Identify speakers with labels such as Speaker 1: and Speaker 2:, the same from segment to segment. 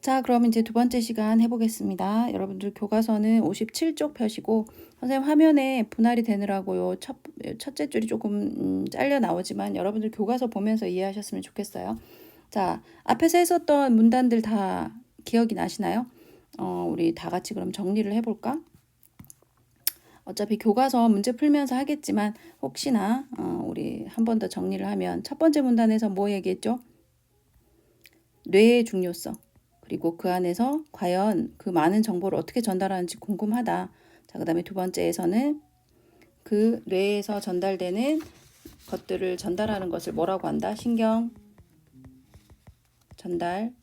Speaker 1: 자, 그럼 이제 두 번째 시간 해보겠습니다. 여러분들 교과서는 57쪽 펴시고, 선생님 화면에 분할이 되느라고요. 첫째 줄이 조금 잘려 나오지만 여러분들 교과서 보면서 이해하셨으면 좋겠어요. 자, 앞에서 했었던 문단들 다 기억이 나시나요? 우리 다 같이 그럼 정리를 해볼까? 어차피 교과서 문제 풀면서 하겠지만 혹시나 우리 한 번 더 정리를 하면 첫 번째 문단에서 뭐 얘기했죠? 뇌의 중요성. 그리고 그 안에서 과연 그 많은 정보를 어떻게 전달하는지 궁금하다. 자, 그 다음에 두 번째에서는 그 뇌에서 전달되는 것들을 전달하는 것을 뭐라고 한다? 신경 전달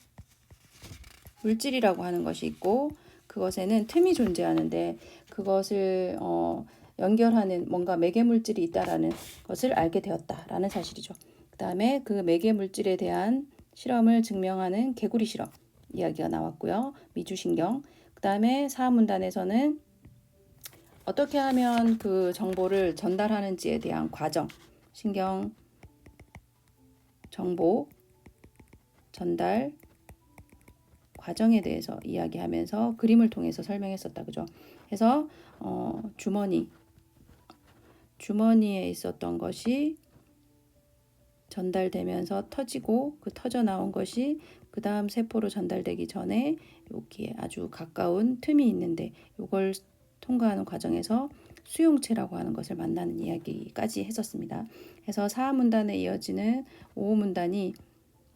Speaker 1: 물질이라고 하는 것이 있고, 그것에는 틈이 존재하는데 그것을 연결하는 뭔가 매개 물질이 있다라는 것을 알게 되었다라는 사실이죠. 그 다음에 그 매개 물질에 대한 실험을 증명하는 개구리 실험 이야기가 나왔고요. 미주신경. 그 다음에 사문단에서는 어떻게 하면 그 정보를 전달하는지에 대한 과정, 신경 정보 전달 과정에 대해서 이야기하면서 그림을 통해서 설명했었다. 그죠? 그래서 주머니에 있었던 것이 전달되면서 터지고 그 터져 나온 것이 그 다음 세포로 전달되기 전에 여기에 아주 가까운 틈이 있는데 이걸 통과하는 과정에서 수용체라고 하는 것을 만나는 이야기까지 했었습니다. 그래서 4문단에 이어지는 5문단이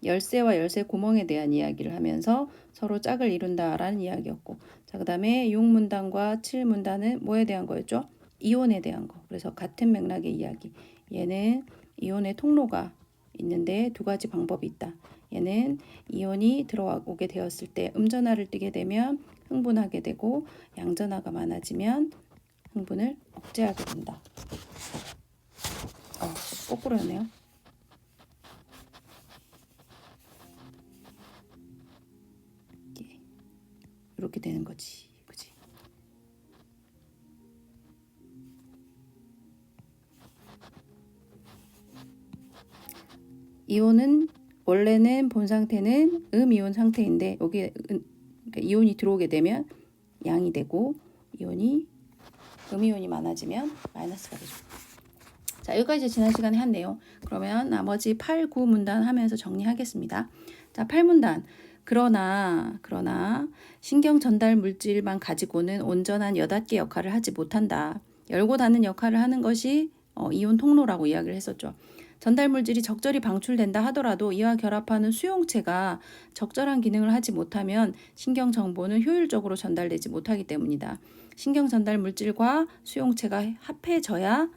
Speaker 1: 열쇠와 열쇠 구멍에 대한 이야기를 하면서 서로 짝을 이룬다라는 이야기였고, 자, 그 다음에 6문단과 7문단은 뭐에 대한 거였죠? 이온에 대한 거. 그래서 같은 맥락의 이야기. 얘는 이온의 통로가 있는데 두 가지 방법이 있다. 얘는 이온이 들어오게 되었을 때 음전하를 띠게 되면 흥분하게 되고, 양전하가 많아지면 흥분을 억제하게 된다. 거꾸로였네요. 이렇게 되는 거지. 그치? 이온은 원래는 본 상태는 음이온 상태인데 여기에 그러니까 이온이 들어오게 되면 양이 되고 음이온이 많아지면 마이너스가 되죠. 자, 여기까지 지난 시간에 한 내용. 그러면 나머지 8, 9문단 하면서 정리하겠습니다. 자, 8문단. 그러나 신경 전달 물질만 가지고는 온전한 여닫기 역할을 하지 못한다. 열고 닫는 역할을 하는 것이 이온 통로라고 이야기를 했었죠. 전달 물질이 적절히 방출된다 하더라도 이와 결합하는 수용체가 적절한 기능을 하지 못하면 신경 정보는 효율적으로 전달되지 못하기 때문이다. 신경 전달 물질과 수용체가 합해져야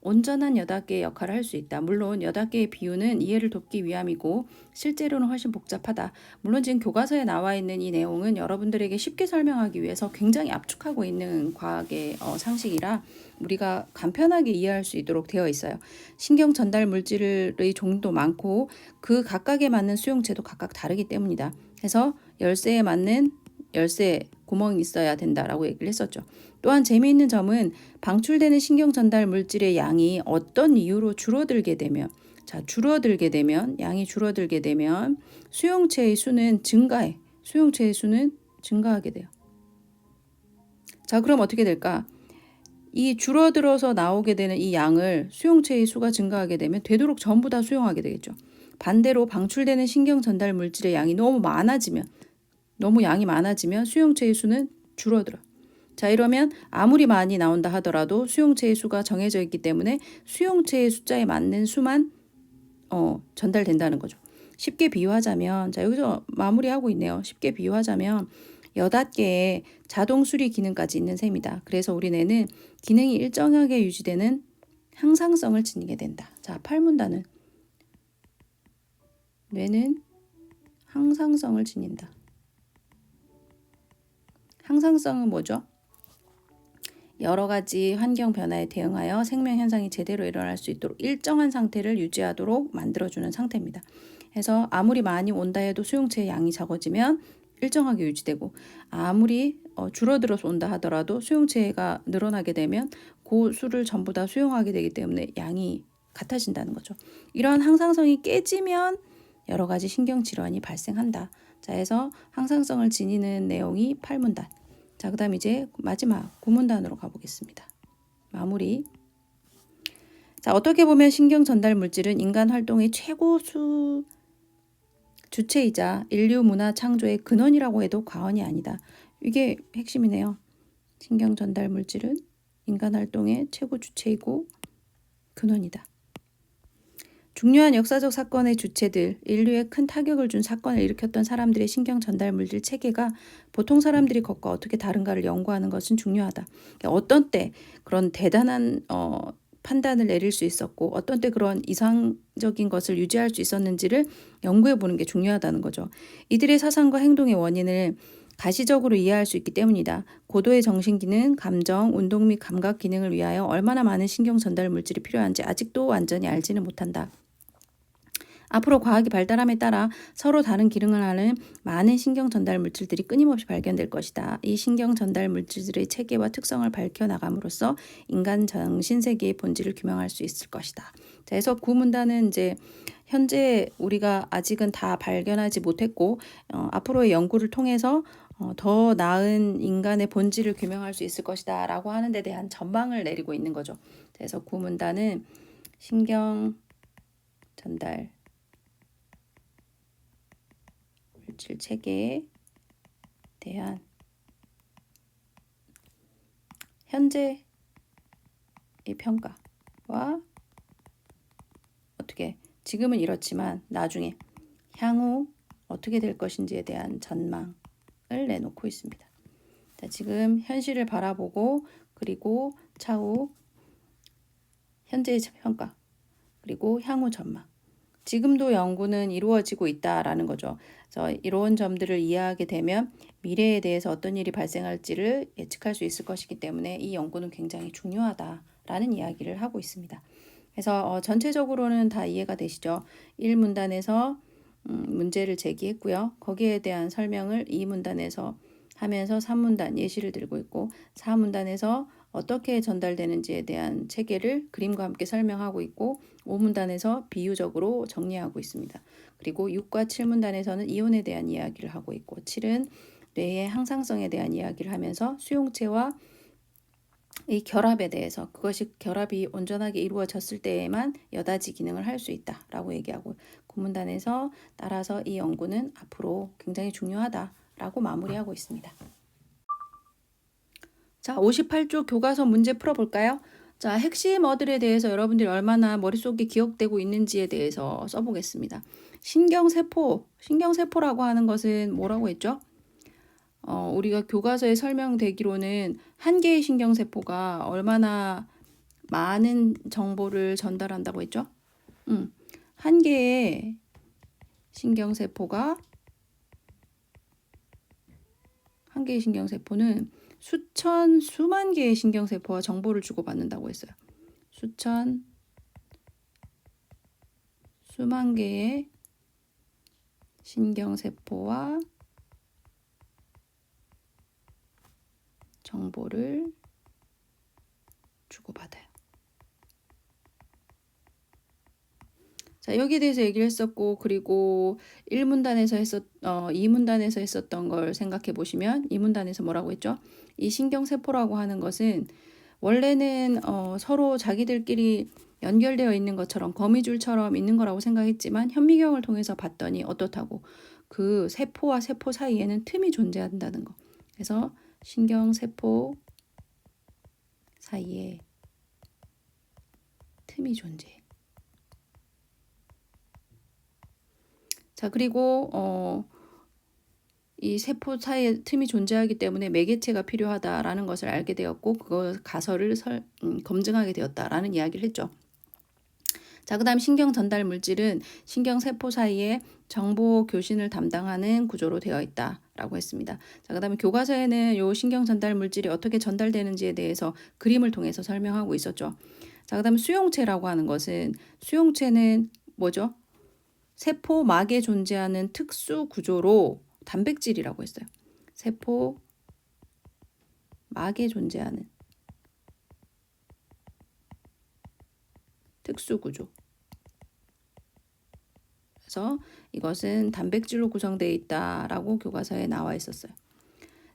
Speaker 1: 온전한 여닫기의 역할을 할 수 있다. 물론 여닫기의 비유는 이해를 돕기 위함이고 실제로는 훨씬 복잡하다. 물론 지금 교과서에 나와 있는 이 내용은 여러분들에게 쉽게 설명하기 위해서 굉장히 압축하고 있는 과학의 상식이라 우리가 간편하게 이해할 수 있도록 되어 있어요. 신경 전달 물질의 종류도 많고 그 각각에 맞는 수용체도 각각 다르기 때문이다. 그래서 열쇠에 맞는 열쇠 구멍이 있어야 된다라고 얘기를 했었죠. 또한 재미있는 점은 방출되는 신경 전달 물질의 양이 어떤 이유로 줄어들게 되면 양이 줄어들게 되면 수용체의 수는 증가하게 돼요. 자, 그럼 어떻게 될까? 이 줄어들어서 나오게 되는 이 양을 수용체의 수가 증가하게 되면 되도록 전부 다 수용하게 되겠죠. 반대로 방출되는 신경 전달 물질의 양이 너무 양이 많아지면 수용체의 수는 줄어들어. 자, 이러면 아무리 많이 나온다 하더라도 수용체의 수가 정해져 있기 때문에 수용체의 숫자에 맞는 수만 전달된다는 거죠. 쉽게 비유하자면, 자, 여기서 마무리하고 있네요. 쉽게 비유하자면 여닫개에 자동 수리 기능까지 있는 셈이다. 그래서 우리 뇌는 기능이 일정하게 유지되는 항상성을 지니게 된다. 자, 8문단은 뇌는 항상성을 지닌다. 항상성은 뭐죠? 여러 가지 환경 변화에 대응하여 생명 현상이 제대로 일어날 수 있도록 일정한 상태를 유지하도록 만들어주는 상태입니다. 그래서 아무리 많이 온다 해도 수용체의 양이 적어지면 일정하게 유지되고, 아무리 줄어들어서 온다 하더라도 수용체가 늘어나게 되면 그 수를 전부 다 수용하게 되기 때문에 양이 같아진다는 거죠. 이러한 항상성이 깨지면 여러 가지 신경질환이 발생한다. 자, 해서 항상성을 지니는 내용이 8문단. 자, 그 다음 이제 마지막 9문단으로 가보겠습니다. 마무리. 자, 어떻게 보면 신경 전달 물질은 인간 활동의 최고 주체이자 인류 문화 창조의 근원이라고 해도 과언이 아니다. 이게 핵심이네요. 신경 전달 물질은 인간 활동의 최고 주체이고 근원이다. 중요한 역사적 사건의 주체들, 인류에 큰 타격을 준 사건을 일으켰던 사람들의 신경 전달 물질 체계가 보통 사람들이 것과 어떻게 다른가를 연구하는 것은 중요하다. 그러니까 어떤 때 그런 대단한 판단을 내릴 수 있었고 어떤 때 그런 이상적인 것을 유지할 수 있었는지를 연구해 보는 게 중요하다는 거죠. 이들의 사상과 행동의 원인을 가시적으로 이해할 수 있기 때문이다. 고도의 정신기능, 감정, 운동 및 감각 기능을 위하여 얼마나 많은 신경 전달 물질이 필요한지 아직도 완전히 알지는 못한다. 앞으로 과학이 발달함에 따라 서로 다른 기능을 하는 많은 신경 전달 물질들이 끊임없이 발견될 것이다. 이 신경 전달 물질들의 체계와 특성을 밝혀나감으로써 인간 정신세계의 본질을 규명할 수 있을 것이다. 자, 그래서 구문단은 이제 현재 우리가 아직은 다 발견하지 못했고 앞으로의 연구를 통해서 더 나은 인간의 본질을 규명할 수 있을 것이다 라고 하는 데 대한 전망을 내리고 있는 거죠. 그래서 구문단은 신경 전달 물질 체계에 대한 현재의 평가와 어떻게 지금은 이렇지만 나중에 향후 어떻게 될 것인지에 대한 전망을 내놓고 있습니다. 자, 지금 현실을 바라보고 그리고 차후 현재의 평가 그리고 향후 전망. 지금도 연구는 이루어지고 있다라는 거죠. 그래서 이런 점들을 이해하게 되면 미래에 대해서 어떤 일이 발생할지를 예측할 수 있을 것이기 때문에 이 연구는 굉장히 중요하다라는 이야기를 하고 있습니다. 그래서 전체적으로는 다 이해가 되시죠? 1문단에서 문제를 제기했고요. 거기에 대한 설명을 2문단에서 하면서 3문단 예시를 들고 있고 4문단에서 어떻게 전달되는지에 대한 체계를 그림과 함께 설명하고 있고 5문단에서 비유적으로 정리하고 있습니다. 그리고 6과 7문단에서는 이온에 대한 이야기를 하고 있고 7은 뇌의 항상성에 대한 이야기를 하면서 수용체와 이 결합에 대해서 그것이 결합이 온전하게 이루어졌을 때에만 여다지 기능을 할 수 있다라고 얘기하고 9문단에서 따라서 이 연구는 앞으로 굉장히 중요하다라고 마무리하고 있습니다. 자, 58조 교과서 문제 풀어볼까요? 자, 핵심 어들에 대해서 여러분들이 얼마나 머릿속에 기억되고 있는지에 대해서 써보겠습니다. 신경세포라고 하는 것은 뭐라고 했죠? 우리가 교과서에 설명되기로는 한 개의 신경세포가 얼마나 많은 정보를 전달한다고 했죠? 한 개의 신경세포는 수만 개의 신경세포와 정보를 주고받는다고 했어요. 수만 개의 신경세포와 정보를 주고받아요. 자, 여기에 대해서 얘기를 했었고 그리고 2문단에서 했었던 걸 생각해 보시면 2문단에서 뭐라고 했죠? 이 신경세포라고 하는 것은 원래는 서로 자기들끼리 연결되어 있는 것처럼 거미줄처럼 있는 거라고 생각했지만 현미경을 통해서 봤더니 어떻다고 그 세포와 세포 사이에는 틈이 존재한다는 거. 그래서 신경세포 사이에 틈이 존재해. 자, 그리고 이 세포 사이에 틈이 존재하기 때문에 매개체가 필요하다라는 것을 알게 되었고 그거 가설을 검증하게 되었다라는 이야기를 했죠. 자, 그 다음 신경 전달 물질은 신경세포 사이에 정보 교신을 담당하는 구조로 되어 있다라고 했습니다. 자, 그 다음에 교과서에는 이 신경 전달 물질이 어떻게 전달되는지에 대해서 그림을 통해서 설명하고 있었죠. 자, 그 다음 수용체라고 하는 것은 수용체는 뭐죠? 세포막에 존재하는 특수 구조로 단백질이라고 했어요. 세포막에 존재하는 특수 구조. 그래서 이것은 단백질로 구성되어 있다라고 교과서에 나와 있었어요.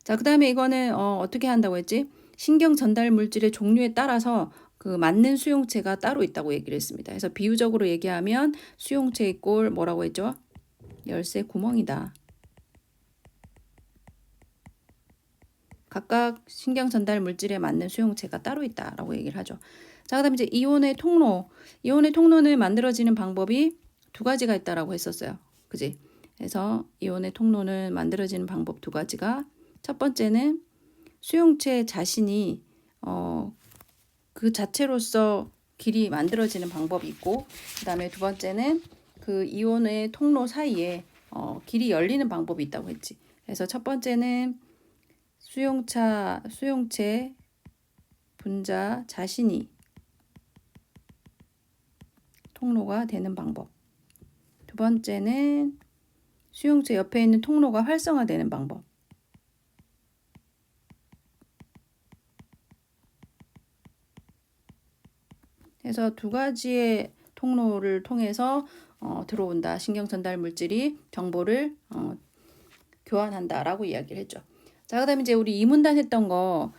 Speaker 1: 자, 그 다음에 이거는 어떻게 한다고 했지? 신경 전달 물질의 종류에 따라서 그 맞는 수용체가 따로 있다고 얘기를 했습니다. 그래서 비유적으로 얘기하면 수용체의 꼴 뭐라고 했죠? 열쇠 구멍이다. 각각 신경 전달 물질에 맞는 수용체가 따로 있다라고 얘기를 하죠. 자, 그다음에 이제 이온의 통로. 이온의 통로는 만들어지는 방법이 두 가지가 있다라고 했었어요. 그지? 그래서 이온의 통로는 만들어지는 방법 두 가지가, 첫 번째는 수용체 자신이 그 자체로서 길이 만들어지는 방법이 있고, 그다음에 두 번째는 그 이온의 통로 사이에 길이 열리는 방법이 있다고 했지. 그래서 첫 번째는 수용체 분자 자신이 통로가 되는 방법. 두 번째는 수용체 옆에 있는 통로가 활성화되는 방법. 그래서 두 가지의 통로를 통해서 들어온다. 신경 전달 물질이 정보를 교환한다라고 이야기를 했죠. 자, 그다음에 이제 우리 이 문단 했던 거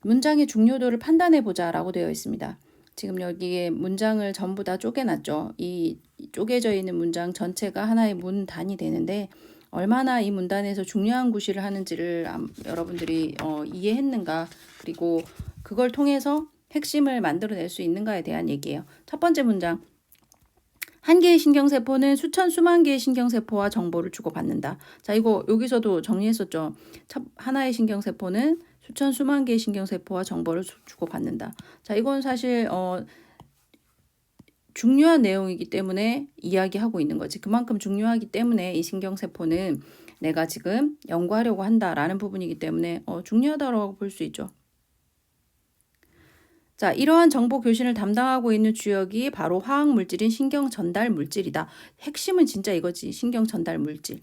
Speaker 1: 문장의 중요도를 판단해 보자라고 되어 있습니다. 지금 여기에 문장을 전부 다 쪼개놨죠. 이 쪼개져 있는 문장 전체가 하나의 문단이 되는데 얼마나 이 문단에서 중요한 구실을 하는지를 여러분들이 이해했는가, 그리고 그걸 통해서 핵심을 만들어낼 수 있는가에 대한 얘기예요. 첫 번째 문장. 한 개의 신경세포는 수천 수만 개의 신경세포와 정보를 주고받는다. 자, 이거 여기서도 정리했었죠. 하나의 신경세포는 수천 수만 개의 신경세포와 정보를 주고받는다. 자, 이건 사실 중요한 내용이기 때문에 이야기하고 있는 거지. 그만큼 중요하기 때문에 이 신경세포는 내가 지금 연구하려고 한다라는 부분이기 때문에 중요하다고 볼 수 있죠. 자, 이러한 정보 교신을 담당하고 있는 주역이 바로 화학 물질인 신경 전달 물질이다. 핵심은 진짜 이거지. 신경 전달 물질.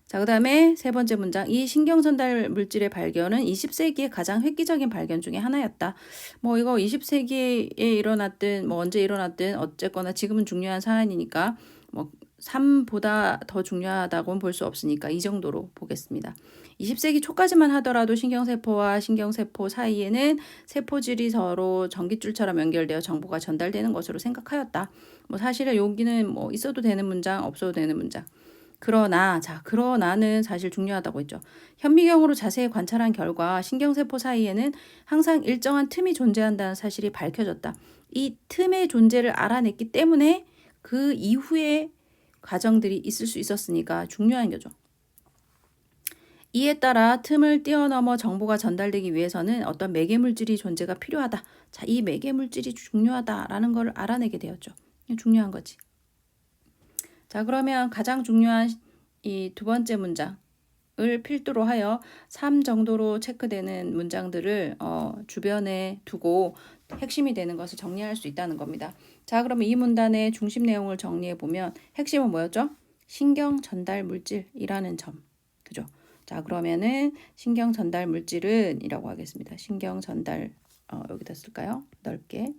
Speaker 1: 자, 그 다음에 세 번째 문장. 이 신경 전달 물질의 발견은 20세기의 가장 획기적인 발견 중에 하나였다. 뭐 이거 20세기에 일어났든 뭐 언제 일어났든 어쨌거나 지금은 중요한 사안이니까 뭐 삶보다 더 중요하다고는 볼 수 없으니까 이 정도로 보겠습니다. 20세기 초까지만 하더라도 신경세포와 신경세포 사이에는 세포질이 서로 전깃줄처럼 연결되어 정보가 전달되는 것으로 생각하였다. 뭐 사실은 여기는 뭐 있어도 되는 문장, 없어도 되는 문장. 그러나는 사실 중요하다고 했죠. 현미경으로 자세히 관찰한 결과 신경세포 사이에는 항상 일정한 틈이 존재한다는 사실이 밝혀졌다. 이 틈의 존재를 알아냈기 때문에 그 이후에 과정들이 있을 수 있었으니까 중요한 거죠. 이에 따라 틈을 뛰어넘어 정보가 전달되기 위해서는 어떤 매개물질이 존재가 필요하다. 자, 이 매개물질이 중요하다라는 걸 알아내게 되었죠. 중요한 거지. 자, 그러면 가장 중요한 이 두 번째 문장을 필두로 하여 3 정도로 체크되는 문장들을 주변에 두고 핵심이 되는 것을 정리할 수 있다는 겁니다. 자, 그러면 이 문단의 중심 내용을 정리해 보면 핵심은 뭐였죠? 신경 전달 물질이라는 점. 그죠? 자, 그러면은 신경 전달 물질은 이라고 하겠습니다. 신경 전달 여기다 쓸까요? 넓게.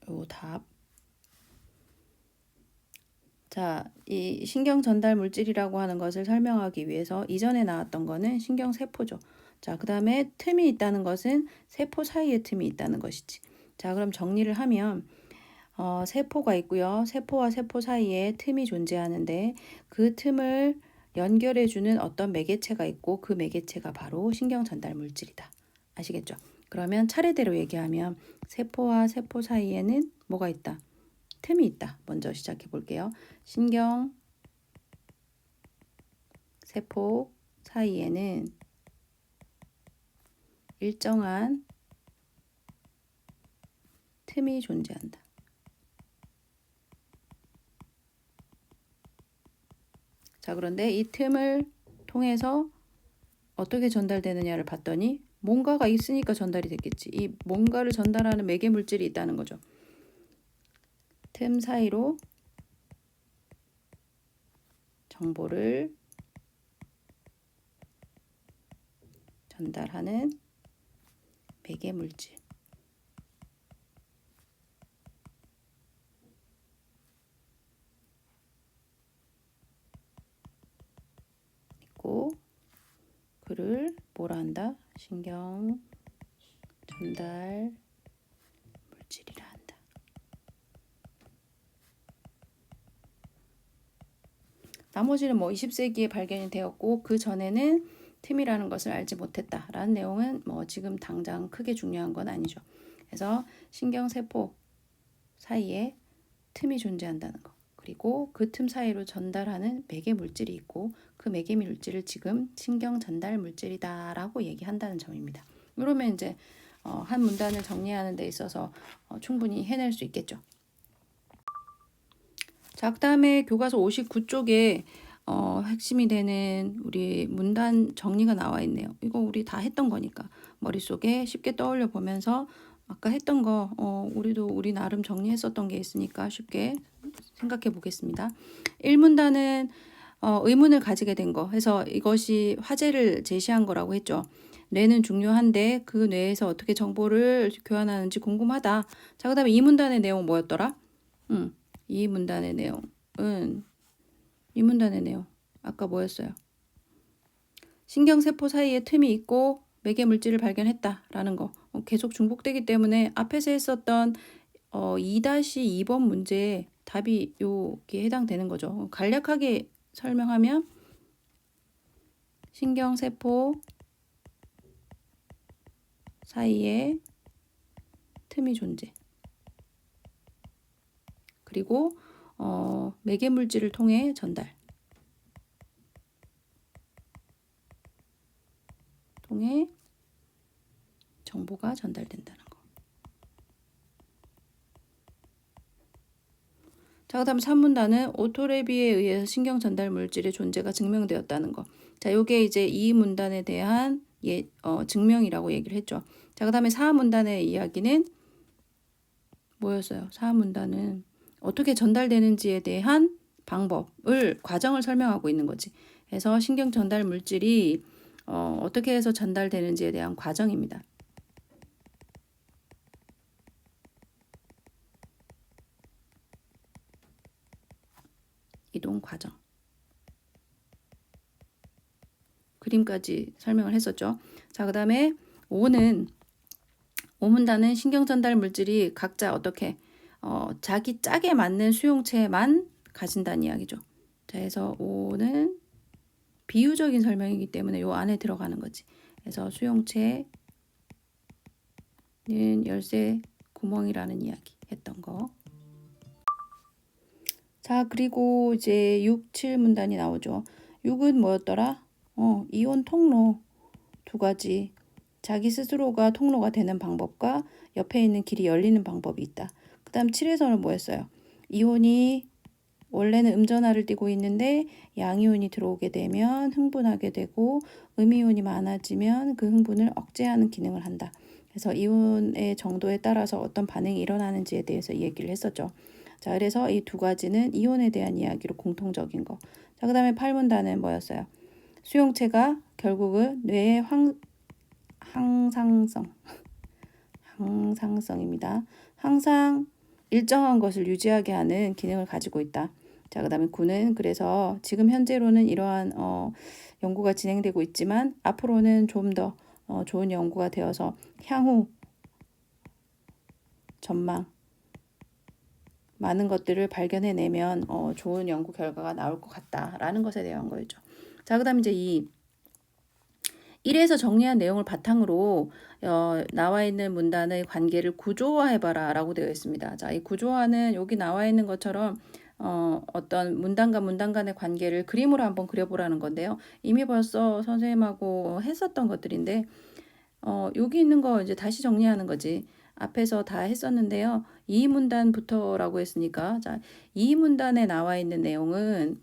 Speaker 1: 요 답. 자, 이 신경 전달 물질이라고 하는 것을 설명하기 위해서 이전에 나왔던 거는 신경세포죠. 자, 그 다음에 틈이 있다는 것은 세포 사이에 틈이 있다는 것이지. 자, 그럼 정리를 하면 세포가 있고요. 세포와 세포 사이에 틈이 존재하는데 그 틈을 연결해주는 어떤 매개체가 있고 그 매개체가 바로 신경 전달 물질이다. 아시겠죠? 그러면 차례대로 얘기하면 세포와 세포 사이에는 뭐가 있다? 틈이 있다. 먼저 시작해 볼게요. 신경 세포 사이에는 일정한 틈이 존재한다. 자, 그런데 이 틈을 통해서 어떻게 전달되느냐를 봤더니 뭔가가 있으니까 전달이 됐겠지. 이 뭔가를 전달하는 매개 물질이 있다는 거죠. 틈 사이로 정보를 전달하는 매개 물질. 있고 그를 뭐라 한다? 신경 전달 물질이라 한다. 나머지는 뭐 20세기에 발견이 되었고 그 전에는 틈이라는 것을 알지 못했다라는 내용은 뭐 지금 당장 크게 중요한 건 아니죠. 그래서 신경세포 사이에 틈이 존재한다는 거. 그리고 그 틈 사이로 전달하는 매개 물질이 있고 그 매개 물질을 지금 신경 전달 물질이다라고 얘기한다는 점입니다. 그러면 이제 한 문단을 정리하는 데 있어서 충분히 해낼 수 있겠죠. 자, 그 다음에 교과서 59쪽에 핵심이 되는 우리 문단 정리가 나와 있네요. 이거 우리 다 했던 거니까 머릿속에 쉽게 떠올려 보면서 아까 했던 거 우리도 우리 나름 정리했었던 게 있으니까 쉽게 생각해 보겠습니다. 1문단은 의문을 가지게 된 거 해서 이것이 화제를 제시한 거라고 했죠. 뇌는 중요한데 그 뇌에서 어떻게 정보를 교환하는지 궁금하다. 자, 그 다음에 2문단의 내용 뭐였더라? 이 문단의 내용 아까 뭐였어요? 신경세포 사이에 틈이 있고 매개 물질을 발견했다라는 거 계속 중복되기 때문에 앞에서 했었던 2-2번 문제에 답이 여기에 해당되는 거죠. 간략하게 설명하면 신경세포 사이에 틈이 존재. 그리고 매개 물질을 통해 통해 정보가 전달된다는 거. 자, 그다음 3문단은 오토레비에 의해서 신경 전달 물질의 존재가 증명되었다는 거. 자, 요게 이제 이 문단에 대한 증명이라고 얘기를 했죠. 자, 그다음에 4문단의 이야기는 뭐였어요? 4문단은 어떻게 전달되는지에 대한 과정을 설명하고 있는 거지. 그래서 신경 전달 물질이 어떻게 해서 전달되는지에 대한 과정입니다. 이동 과정. 그림까지 설명을 했었죠. 자, 그 다음에 5문단은 신경 전달 물질이 각자 어떻게 자기 짝에 맞는 수용체만 가진다는 이야기죠. 자, 그래서 5는 비유적인 설명이기 때문에 요 안에 들어가는 거지. 그래서 수용체는 열쇠 구멍이라는 이야기 했던 거. 자, 그리고 이제 6, 7문단이 나오죠. 6은 뭐였더라? 이온 통로 2가지. 자기 스스로가 통로가 되는 방법과 옆에 있는 길이 열리는 방법이 있다. 그 다음 7에서는 뭐였어요? 이온이 원래는 음전하를 띠고 있는데 양이온이 들어오게 되면 흥분하게 되고 음이온이 많아지면 그 흥분을 억제하는 기능을 한다. 그래서 이온의 정도에 따라서 어떤 반응이 일어나는지에 대해서 얘기를 했었죠. 자, 그래서 이 2가지는 이온에 대한 이야기로 공통적인 거. 자, 그 다음에 8문단은 뭐였어요? 수용체가 결국은 뇌의 항상성입니다. 항상 일정한 것을 유지하게 하는 기능을 가지고 있다. 자, 그 다음에 9는 그래서 지금 현재로는 이러한 연구가 진행되고 있지만 앞으로는 좀 더 좋은 연구가 되어서 향후 전망 많은 것들을 발견해내면 좋은 연구 결과가 나올 것 같다라는 것에 대한 거였죠. 자, 그 다음에 이제 이 1에서 정리한 내용을 바탕으로 나와 있는 문단의 관계를 구조화해봐라 라고 되어 있습니다. 자, 이 구조화는 여기 나와 있는 것처럼 어떤 문단과 문단 간의 관계를 그림으로 한번 그려보라는 건데요. 이미 벌써 선생님하고 했었던 것들인데 여기 있는 거 이제 다시 정리하는 거지. 앞에서 다 했었는데요. 이 문단부터라고 했으니까 자, 이 문단에 나와 있는 내용은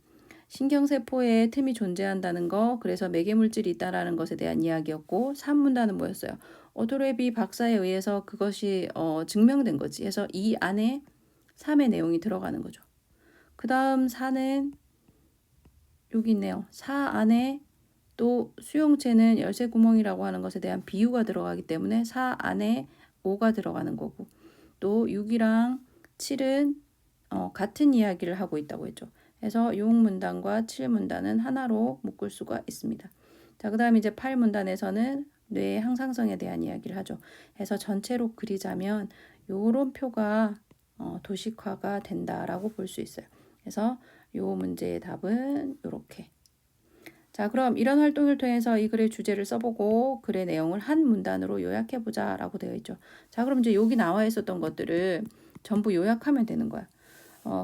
Speaker 1: 신경세포에 틈이 존재한다는 거, 그래서 매개물질이 있다라는 것에 대한 이야기였고 3문단은 뭐였어요? 오토레비 박사에 의해서 그것이 증명된 거지. 그래서 이 안에 3의 내용이 들어가는 거죠. 그 다음 4는 여기 있네요. 4 안에 또 수용체는 열쇠 구멍이라고 하는 것에 대한 비유가 들어가기 때문에 4 안에 5가 들어가는 거고, 또 6이랑 7은 같은 이야기를 하고 있다고 했죠. 그래서 6문단과 7문단은 하나로 묶을 수가 있습니다. 자, 그 다음에 이제 8문단에서는 뇌의 항상성에 대한 이야기를 하죠. 그래서 전체로 그리자면 요런 표가 도식화가 된다라고 볼 수 있어요. 그래서 요 문제의 답은 요렇게. 자, 그럼 이런 활동을 통해서 이 글의 주제를 써보고 글의 내용을 한 문단으로 요약해보자 라고 되어 있죠. 자, 그럼 이제 여기 나와 있었던 것들을 전부 요약하면 되는 거야.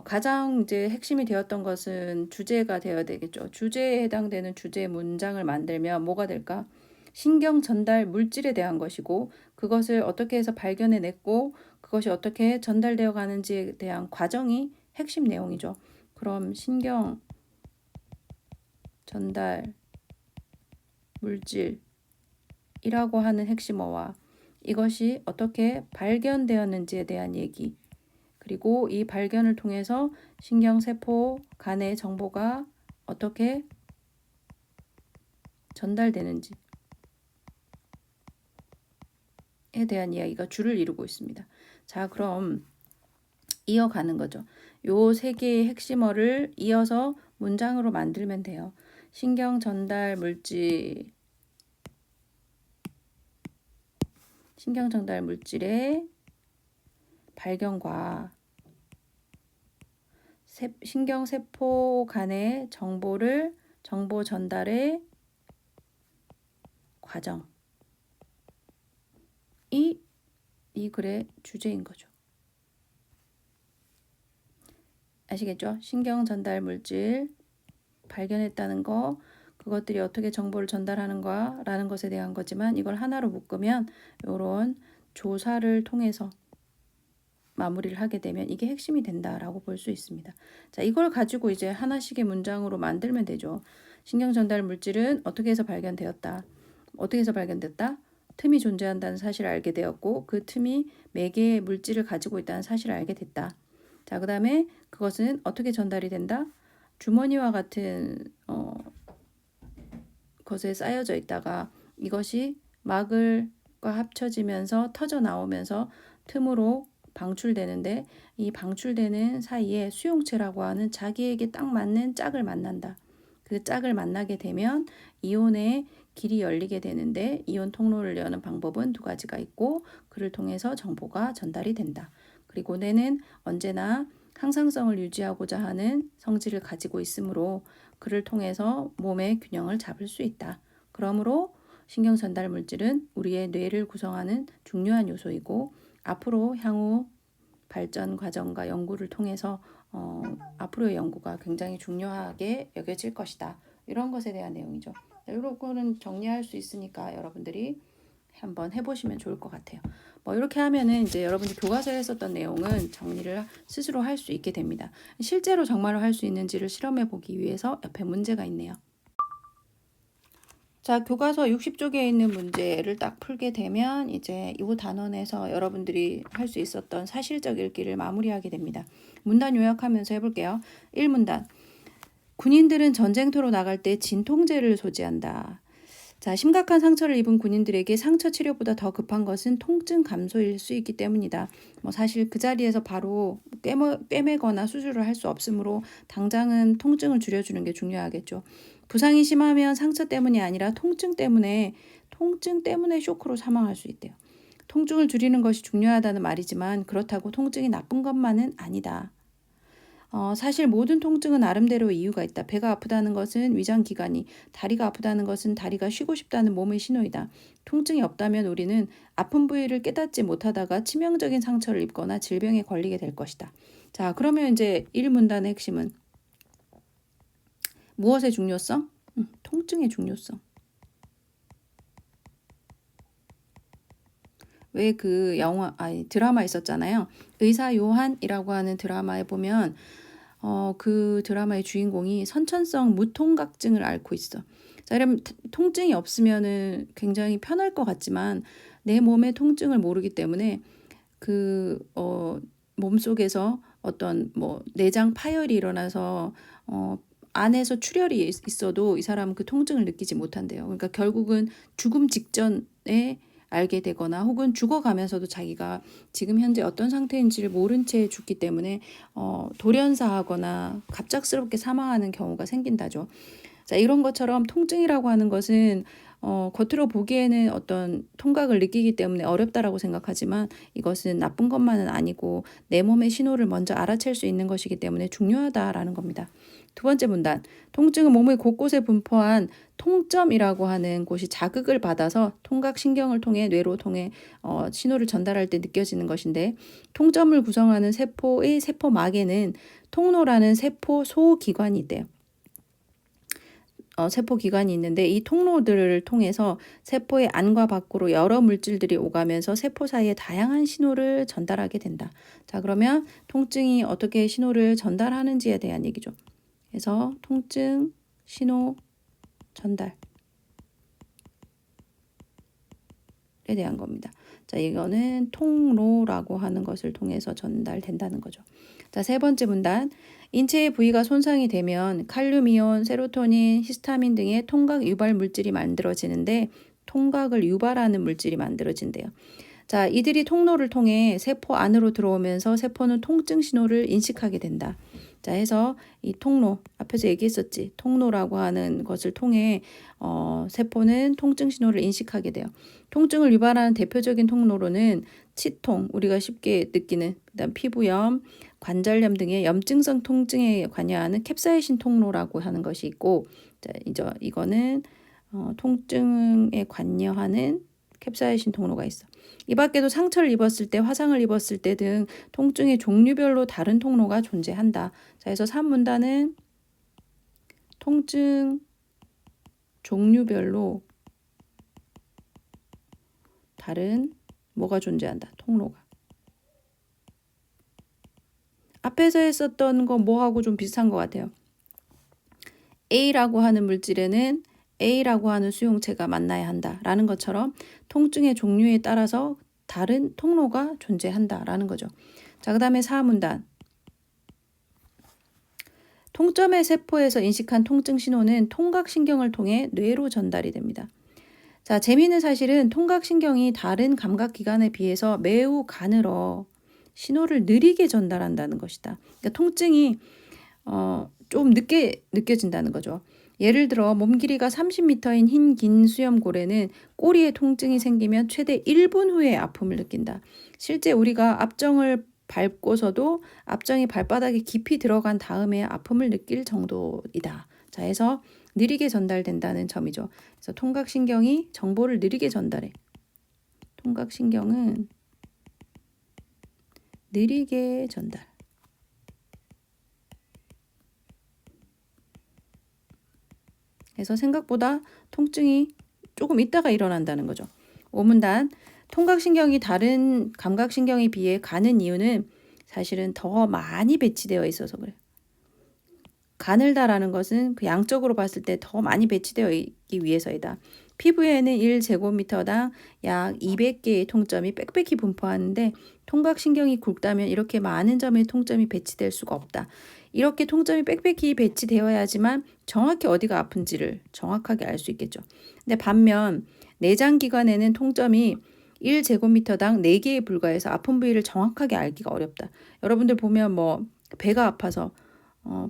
Speaker 1: 가장 이제 핵심이 되었던 것은 주제가 되어야 되겠죠. 주제에 해당되는 주제 문장을 만들면 뭐가 될까? 신경 전달 물질에 대한 것이고, 그것을 어떻게 해서 발견해냈고 그것이 어떻게 전달되어 가는지에 대한 과정이 핵심 내용이죠. 그럼 신경 전달 물질이라고 하는 핵심어와 이것이 어떻게 발견되었는지에 대한 얘기, 그리고 이 발견을 통해서 신경세포 간의 정보가 어떻게 전달되는지에 대한 이야기가 줄을 이루고 있습니다. 자, 그럼 이어가는 거죠. 요 세 개의 핵심어를 이어서 문장으로 만들면 돼요. 신경 전달 물질, 신경 전달 물질의 발견과 신경세포 간의 정보 전달의 과정이 이 글의 주제인 거죠. 아시겠죠? 신경 전달 물질 발견했다는 거, 그것들이 어떻게 정보를 전달하는가라는 것에 대한 거지만, 이걸 하나로 묶으면 이런 조사를 통해서 마무리를 하게 되면 이게 핵심이 된다라고 볼 수 있습니다. 자, 이걸 가지고 이제 하나씩의 문장으로 만들면 되죠. 신경 전달 물질은 어떻게 해서 발견되었다. 어떻게 해서 발견됐다? 틈이 존재한다는 사실을 알게 되었고, 그 틈이 매개의 물질을 가지고 있다는 사실을 알게 됐다. 자, 그 다음에 그것은 어떻게 전달이 된다? 주머니와 같은 것에 쌓여져 있다가 이것이 막을과 합쳐지면서 터져 나오면서 틈으로 방출되는데, 이 방출되는 사이에 수용체라고 하는 자기에게 딱 맞는 짝을 만난다. 그 짝을 만나게 되면 이온의 길이 열리게 되는데, 이온 통로를 여는 방법은 두 가지가 있고, 그를 통해서 정보가 전달이 된다. 그리고 뇌는 언제나 항상성을 유지하고자 하는 성질을 가지고 있으므로 그를 통해서 몸의 균형을 잡을 수 있다. 그러므로 신경 전달 물질은 우리의 뇌를 구성하는 중요한 요소이고, 앞으로 향후 발전 과정과 연구를 통해서 앞으로의 연구가 굉장히 중요하게 여겨질 것이다. 이런 것에 대한 내용이죠. 이런 거는 정리할 수 있으니까 여러분들이 한번 해보시면 좋을 것 같아요. 뭐 이렇게 하면은 이제 여러분들 교과서에 했었던 내용은 정리를 스스로 할 수 있게 됩니다. 실제로 정말로 할 수 있는지를 실험해 보기 위해서 옆에 문제가 있네요. 자, 교과서 60쪽에 있는 문제를 딱 풀게 되면 이제 이 단원에서 여러분들이 할 수 있었던 사실적 읽기를 마무리하게 됩니다. 문단 요약하면서 해볼게요. 1문단. 군인들은 전쟁터로 나갈 때 진통제를 소지한다. 자, 심각한 상처를 입은 군인들에게 상처 치료보다 더 급한 것은 통증 감소일 수 있기 때문이다. 사실 그 자리에서 바로 꿰매거나 수술을 할 수 없으므로 당장은 통증을 줄여주는 게 중요하겠죠. 부상이 심하면 상처 때문이 아니라 통증 때문에 쇼크로 사망할 수 있대요. 통증을 줄이는 것이 중요하다는 말이지만 그렇다고 통증이 나쁜 것만은 아니다. 사실 모든 통증은 나름대로 이유가 있다. 배가 아프다는 것은 위장기관이, 다리가 아프다는 것은 다리가 쉬고 싶다는 몸의 신호이다. 통증이 없다면 우리는 아픈 부위를 깨닫지 못하다가 치명적인 상처를 입거나 질병에 걸리게 될 것이다. 자, 그러면 이제 1문단의 핵심은 무엇의 중요성? 통증의 중요성. 왜 그 드라마 있었잖아요. 의사 요한이라고 하는 드라마에 보면 그 드라마의 주인공이 선천성 무통각증을 앓고 있어. 자, 그럼 통증이 없으면은 굉장히 편할 것 같지만 내 몸의 통증을 모르기 때문에 몸속에서 어떤 내장 파열이 일어나서 안에서 출혈이 있어도 이 사람은 그 통증을 느끼지 못한대요. 그러니까 결국은 죽음 직전에 알게 되거나 혹은 죽어가면서도 자기가 지금 현재 어떤 상태인지를 모른 채 죽기 때문에 돌연사하거나 갑작스럽게 사망하는 경우가 생긴다죠. 자, 이런 것처럼 통증이라고 하는 것은 겉으로 보기에는 어떤 통각을 느끼기 때문에 어렵다라고 생각하지만 이것은 나쁜 것만은 아니고 내 몸의 신호를 먼저 알아챌 수 있는 것이기 때문에 중요하다라는 겁니다. 두 번째 문단, 통증은 몸의 곳곳에 분포한 통점이라고 하는 곳이 자극을 받아서 통각신경을 통해 뇌로 통해 신호를 전달할 때 느껴지는 것인데, 통점을 구성하는 세포의 세포막에는 통로라는 세포 소기관이 있대요. 세포 기관이 있는데 이 통로들을 통해서 세포의 안과 밖으로 여러 물질들이 오가면서 세포 사이에 다양한 신호를 전달하게 된다. 자, 그러면 통증이 어떻게 신호를 전달하는지에 대한 얘기죠. 그래서 통증, 신호, 전달에 대한 겁니다. 자, 이거는 통로라고 하는 것을 통해서 전달된다는 거죠. 자, 세 번째 문단. 인체의 부위가 손상이 되면 칼륨이온, 세로토닌, 히스타민 등의 통각 유발 물질이 만들어지는데 통각을 유발하는 물질이 만들어진대요. 자, 이들이 통로를 통해 세포 안으로 들어오면서 세포는 통증 신호를 인식하게 된다. 자, 해서 이 통로, 앞에서 얘기했었지. 통로라고 하는 것을 통해 세포는 통증 신호를 인식하게 돼요. 통증을 유발하는 대표적인 통로로는 치통, 우리가 쉽게 느끼는, 그다음 피부염, 관절염 등의 염증성 통증에 관여하는 캡사이신 통로라고 하는 것이 있고, 자, 이거는 통증에 관여하는 캡사이신 통로가 있어. 이 밖에도 상처를 입었을 때, 화상을 입었을 때 등 통증의 종류별로 다른 통로가 존재한다. 자, 그래서 3문단은 통증 종류별로 다른 뭐가 존재한다. 통로가. 앞에서 했었던 거 뭐하고 좀 비슷한 것 같아요. A라고 하는 물질에는 A라고 하는 수용체가 만나야 한다라는 것처럼 통증의 종류에 따라서 다른 통로가 존재한다라는 거죠. 자, 그 다음에 4문단. 통점의 세포에서 인식한 통증 신호는 통각신경을 통해 뇌로 전달이 됩니다. 자, 재미있는 사실은 통각신경이 다른 감각기관에 비해서 매우 가늘어 신호를 느리게 전달한다는 것이다. 그러니까 통증이 좀 늦게 느껴진다는 거죠. 예를 들어 몸 길이가 30m인 흰 긴 수염고래는 꼬리에 통증이 생기면 최대 1분 후에 아픔을 느낀다. 실제 우리가 압정을 밟고서도 압정이 발바닥에 깊이 들어간 다음에 아픔을 느낄 정도이다. 자, 해서 느리게 전달된다는 점이죠. 그래서 통각신경이 정보를 느리게 전달해. 통각신경은 느리게 전달. 그래서 생각보다 통증이 조금 있다가 일어난다는 거죠. 5문단. 통각신경이 다른 감각신경에 비해 가는 이유는 사실은 더 많이 배치되어 있어서 그래요. 가늘다라는 것은 그 양적으로 봤을 때 더 많이 배치되어 있기 위해서이다. 피부에는 1제곱미터당 약 200개의 통점이 빽빽히 분포하는데 통각신경이 굵다면 이렇게 많은 점의 통점이 배치될 수가 없다. 이렇게 통점이 빽빽히 배치되어야지만 정확히 어디가 아픈지를 정확하게 알 수 있겠죠. 근데 반면 내장기관에는 통점이 1제곱미터당 4개에 불과해서 아픈 부위를 정확하게 알기가 어렵다. 여러분들 보면 뭐 배가 아파서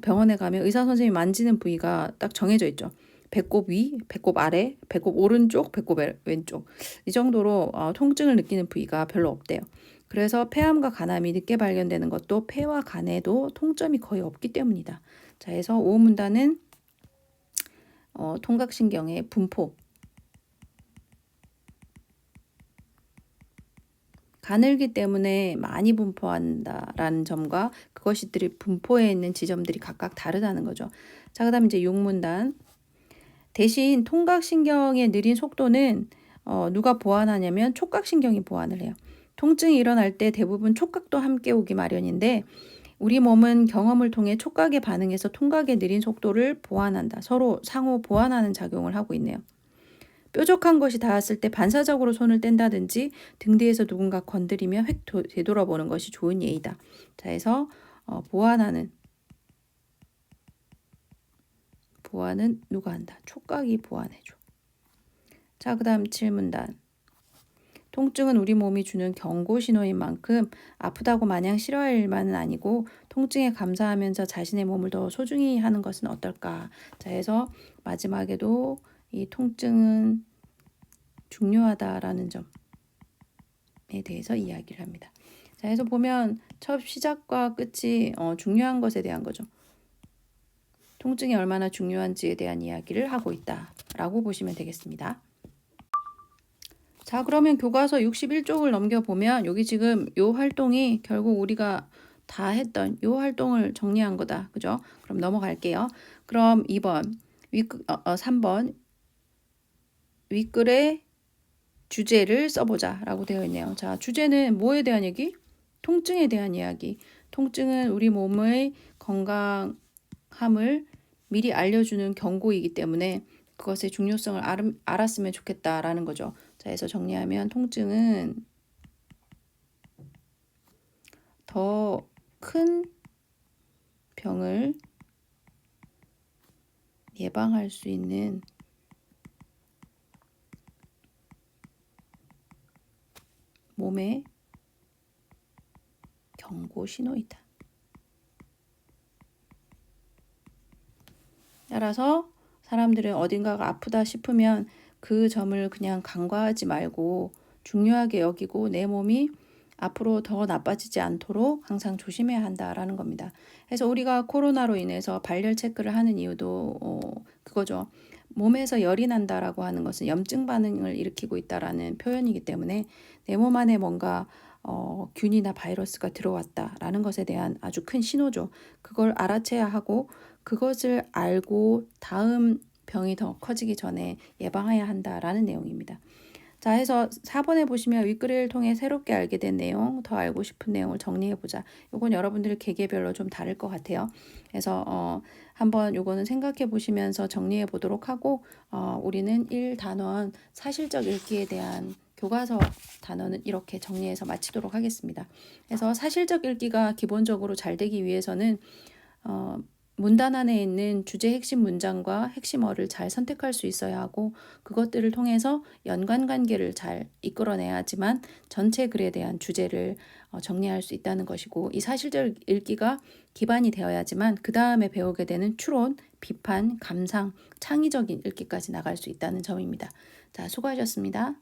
Speaker 1: 병원에 가면 의사 선생님이 만지는 부위가 딱 정해져 있죠. 배꼽 위, 배꼽 아래, 배꼽 오른쪽, 배꼽 왼쪽. 이 정도로 통증을 느끼는 부위가 별로 없대요. 그래서 폐암과 간암이 늦게 발견되는 것도 폐와 간에도 통점이 거의 없기 때문이다. 자, 해서 5문단은 통각신경의 분포. 가늘기 때문에 많이 분포한다라는 점과 그것들이 분포해 있는 지점들이 각각 다르다는 거죠. 자, 그 다음 이제 6문단. 대신 통각신경의 느린 속도는 누가 보완하냐면 촉각신경이 보완을 해요. 통증이 일어날 때 대부분 촉각도 함께 오기 마련인데 우리 몸은 경험을 통해 촉각에 반응해서 통각의 느린 속도를 보완한다. 서로 상호 보완하는 작용을 하고 있네요. 뾰족한 것이 닿았을 때 반사적으로 손을 뗀다든지 등 뒤에서 누군가 건드리며 획 되돌아보는 것이 좋은 예의다. 자, 해서 보완하는 보완은 누가 한다? 촉각이 보완해줘. 자, 그 다음 7문단. 통증은 우리 몸이 주는 경고 신호인 만큼 아프다고 마냥 싫어할 일만은 아니고 통증에 감사하면서 자신의 몸을 더 소중히 하는 것은 어떨까? 자, 해서 마지막에도 이 통증은 중요하다라는 점에 대해서 이야기를 합니다. 자, 해서 보면 첫 시작과 끝이 중요한 것에 대한 거죠. 통증이 얼마나 중요한지에 대한 이야기를 하고 있다라고 보시면 되겠습니다. 자, 그러면 교과서 61쪽을 넘겨보면 여기 지금 요 활동이 결국 우리가 다 했던 요 활동을 정리한 거다. 그죠? 그럼 넘어갈게요. 그럼 2번, 3번 윗글에 주제를 써보자 라고 되어 있네요. 자, 주제는 뭐에 대한 얘기? 통증에 대한 이야기. 통증은 우리 몸의 건강함을 미리 알려주는 경고이기 때문에 그것의 중요성을 알았으면 좋겠다라는 거죠. 자, 해서 정리하면 통증은 더 큰 병을 예방할 수 있는 몸의 경고 신호이다. 따라서 사람들은 어딘가가 아프다 싶으면 그 점을 그냥 간과하지 말고 중요하게 여기고 내 몸이 앞으로 더 나빠지지 않도록 항상 조심해야 한다라는 겁니다. 그래서 우리가 코로나로 인해서 발열 체크를 하는 이유도 그거죠. 몸에서 열이 난다라고 하는 것은 염증 반응을 일으키고 있다라는 표현이기 때문에 내 몸 안에 뭔가 균이나 바이러스가 들어왔다라는 것에 대한 아주 큰 신호죠. 그걸 알아채야 하고 그것을 알고 다음 병이 더 커지기 전에 예방해야 한다라는 내용입니다. 자, 해서 4번에 보시면 윗글을 통해 새롭게 알게 된 내용, 더 알고 싶은 내용을 정리해보자. 요건 여러분들 계계별로 좀 다를 것 같아요. 그래서 한번 요거는 생각해 보시면서 정리해 보도록 하고 우리는 1단원 사실적 읽기에 대한 교과서 단어는 이렇게 정리해서 마치도록 하겠습니다. 그래서 사실적 읽기가 기본적으로 잘 되기 위해서는 문단 안에 있는 주제 핵심 문장과 핵심어를 잘 선택할 수 있어야 하고 그것들을 통해서 연관관계를 잘 이끌어내야지만 전체 글에 대한 주제를 정리할 수 있다는 것이고 이 사실적 읽기가 기반이 되어야지만 그 다음에 배우게 되는 추론, 비판, 감상, 창의적인 읽기까지 나갈 수 있다는 점입니다. 자, 수고하셨습니다.